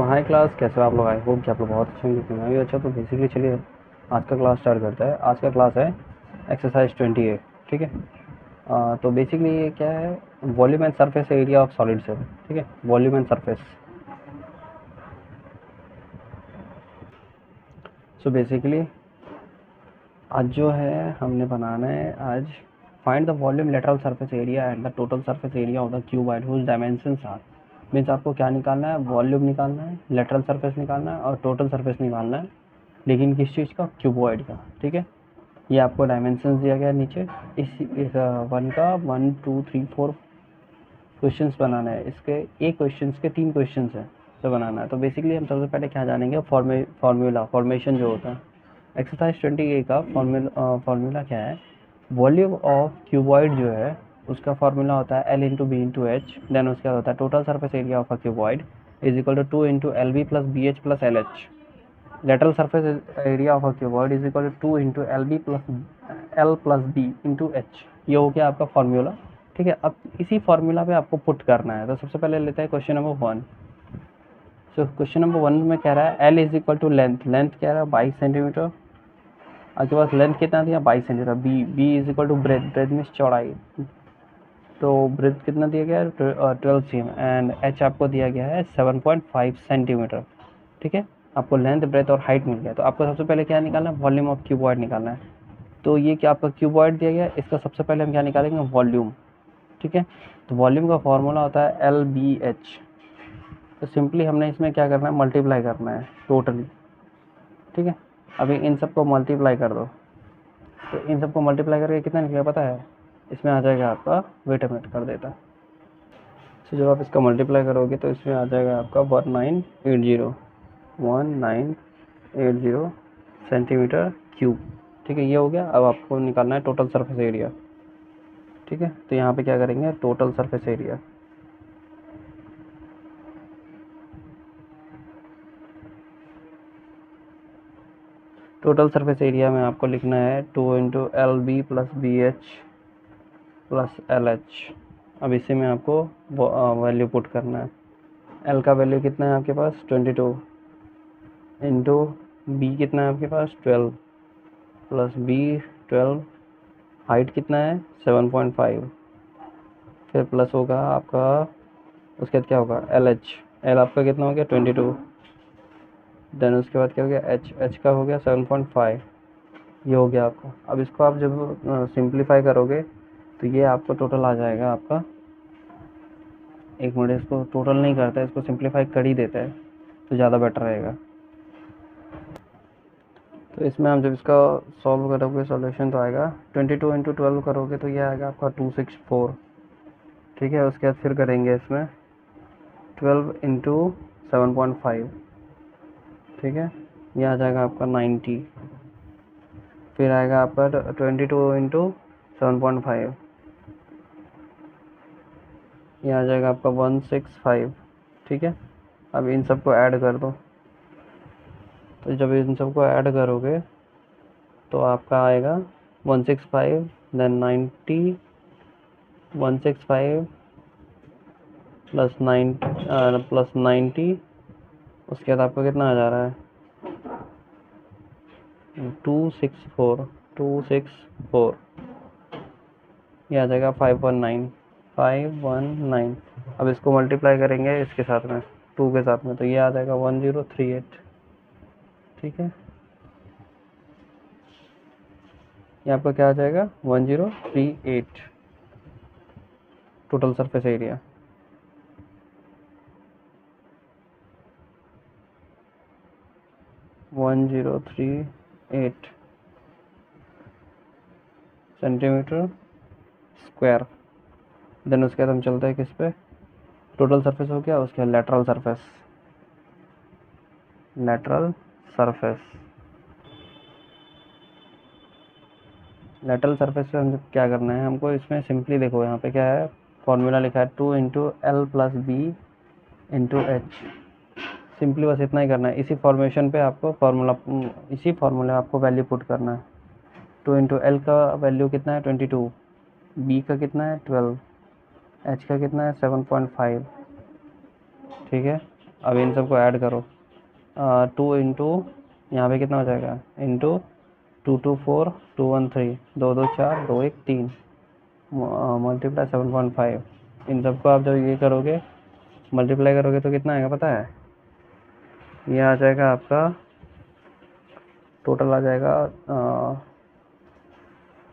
High class, कैसे हो आप लोग? आई होप कि आप लोग बहुत अच्छे होंगे, क्योंकि मैं भी अच्छा। तो बेसिकली चलिए आज का क्लास स्टार्ट करता है। आज का क्लास है एक्सरसाइज 28, ठीक है। तो बेसिकली ये क्या है, volume and surface area of solid cell, ठीक है। Volume and surface. So basically आज जो है हमने बनाना है, आज find the volume, lateral surface area and the total surface area of the cuboid whose dimensions are. Means आपको क्या निकालना है, वॉल्यूम निकालना है, लेटरल सरफेस निकालना है और टोटल सरफेस निकालना है, लेकिन किस चीज़ का? क्यूबॉइड का, ठीक है। ये आपको डायमेंशंस दिया गया है नीचे। इस वन का 1 2 3 4 क्वेश्चंस बनाना है। इसके एक क्वेश्चंस के 3 क्वेश्चंस हैं तो बनाना है। तो बेसिकली हम सबसे पहले क्या जानेंगे, फार्मूला फॉर्मेशन जो होता है। एक्सरसाइज 20A का फार्मूला क्या है, वॉल्यूम ऑफ क्यूबॉइड जो है उसका फार्मूला होता है L into B into H. Then उसके बाद होता है total surface area of a cuboid is equal to 2 into L B plus B H plus L H. Lateral surface area of a cuboid is equal to 2 into L B plus L plus B into H. ये हो गया आपका formula, ठीक है। अब इसी formula पे आपको पुट करना है। तो सबसे पहले लेते हैं question number 1। So question number 1 में कह रहा है L is equal to length. Length कह रहा है 22 सेंटीमीटर। आपके पास लेंथ कितना दिया, 22 centimetre. B is equal to breadth. Breadth में चौड़ाई, तो ब्रेथ कितना दिया गया है, 12 cm। एंड एच आपको दिया गया है 7.5 सेंटीमीटर, ठीक है। आपको लेंथ, ब्रेथ और हाइट मिल गया। तो आपको सबसे पहले क्या निकालना है, वॉल्यूम ऑफ क्यूबॉइड निकालना है। तो ये क्या आपका क्यूबॉइड दिया गया है, इसका सबसे पहले हम क्या निकालेंगे, वॉल्यूम, ठीक है। तो वॉल्यूम का फॉर्मूला होता है LBH। तो सिंपली हमने इसमें क्या करना है, मल्टीप्लाई करना है टोटली, ठीक है। अभी इन सबको मल्टीप्लाई कर दो। तो इन सबको मल्टीप्लाई करके कितना निकलेगा पता है, इसमें आ जाएगा आपका, वेट मिनट कर देता। तो जब आप इसका मल्टीप्लाई करोगे तो इसमें आ जाएगा आपका 1980 सेंटीमीटर क्यूब, ठीक है। ये हो गया। अब आपको निकालना है टोटल सरफेस एरिया, ठीक है। तो यहाँ पे क्या करेंगे, total surface area. Total surface area में आपको लिखना है 2 into L B plus B H plus L H. अब इसी में आपको वैल्यू पुट करना है। एल का वैल्यू कितना है आपके पास, 22 इंटू बी कितना है आपके पास, 12 प्लस बी 12, हाइट कितना है 7.5, फिर प्लस होगा आपका, उसके बाद क्या होगा, एल एच। एल आपका कितना हो गया, 22। देन उसके बाद क्या हो गया, एच। एच का हो गया 7.5। ये हो गया आपका। अब इसको आप जब सिंप्लीफाई करोगे तो ये आपको टोटल आ जाएगा आपका, एक मिनट, इसको टोटल नहीं करता है, इसको सिंप्लीफाई कर ही देता है तो ज़्यादा बेटर रहेगा। तो इसमें हम जब इसका सॉल्व करोगे सॉल्यूशन तो आएगा 22 इंटू 12 करोगे तो ये आएगा आपका 264, ठीक है। उसके बाद फिर करेंगे इसमें 12 इंटू 7.5, ठीक है। ये आ जाएगा आपका 90। फिर आएगा आपका 22 इंटू 7.5, ये आ जाएगा आपका 165, ठीक है। अब इन सबको ऐड कर दो। तो जब इन सबको ऐड करोगे तो आपका आएगा 165, देन 90, 165 प्लस 90, उसके बाद आपका कितना आ जा रहा है, 264, ये आ जाएगा 519। अब इसको मल्टीप्लाई करेंगे इसके साथ में, 2 के साथ में, तो ये आ जाएगा 1038, ठीक है। ये आपका क्या आ जाएगा, 1038 total surface area. Centimetre square. Then उसके बाद हम चलते हैं किस पे, टोटल सरफेस हो गया, उसके बाद लेटरल सरफेस। लेटरल सरफेस पे हम क्या करना है, हमको इसमें सिंपली देखो, यहाँ पे क्या है, फॉर्मूला लिखा है 2 into L plus B into H. Simply बस इतना ही करना है। इसी फॉर्मेशन पे आपको इसी फॉर्मूले में आपको वैल्यू पुट करना है। 2 इंटू एल का वैल्यू कितना है, 22, बी का कितना है 12, एच का कितना है 7.5, ठीक है। अब इन सबको ऐड करो, 2 इंटू यहाँ पे कितना हो जाएगा, इंटू 2 2 4 2 1 3 2 2 4 2 1 3 मल्टीप्लाई 7.5। इन सबको आप जब ये करोगे मल्टीप्लाई करोगे तो कितना आएगा पता है, ये आ जाएगा आपका टोटल आ जाएगा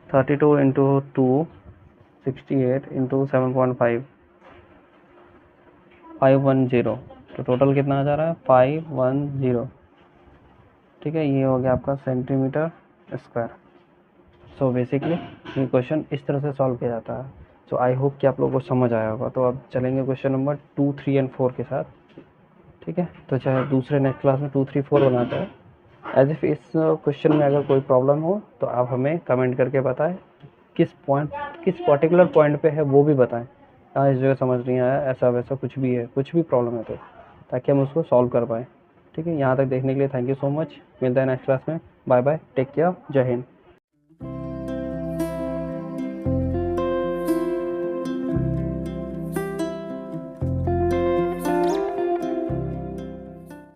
32 इंटू 2 68 इंटू 7.5 510। तो टोटल कितना आ जा रहा है 510। ठीक है, ये हो गया आपका सेंटीमीटर स्क्वायर। सो बेसिकली ये क्वेश्चन इस तरह से सॉल्व किया जाता है। सो आई होप कि आप लोगों को समझ आया होगा। तो अब चलेंगे क्वेश्चन नंबर 2 3 एंड 4 के साथ। ठीक है, तो चाहे दूसरे नेक्स्ट क्लास में 2 3 4 बनाते हैं। एज इफ इस क्वेश्चन में अगर कोई प्रॉब्लम हो तो आप हमें कमेंट करके बताएं, किस पर्टिकुलर पॉइंट पे है वो भी बताएं। हाँ, इस जगह समझ नहीं आया, ऐसा वैसा कुछ भी है, कुछ भी प्रॉब्लम है तो, ताकि हम उसको सॉल्व कर पाएँ। ठीक है, यहाँ तक देखने के लिए थैंक यू सो मच। मिलता है नेक्स्ट क्लास में। बाय बाय, टेक केयर, जय हिंद।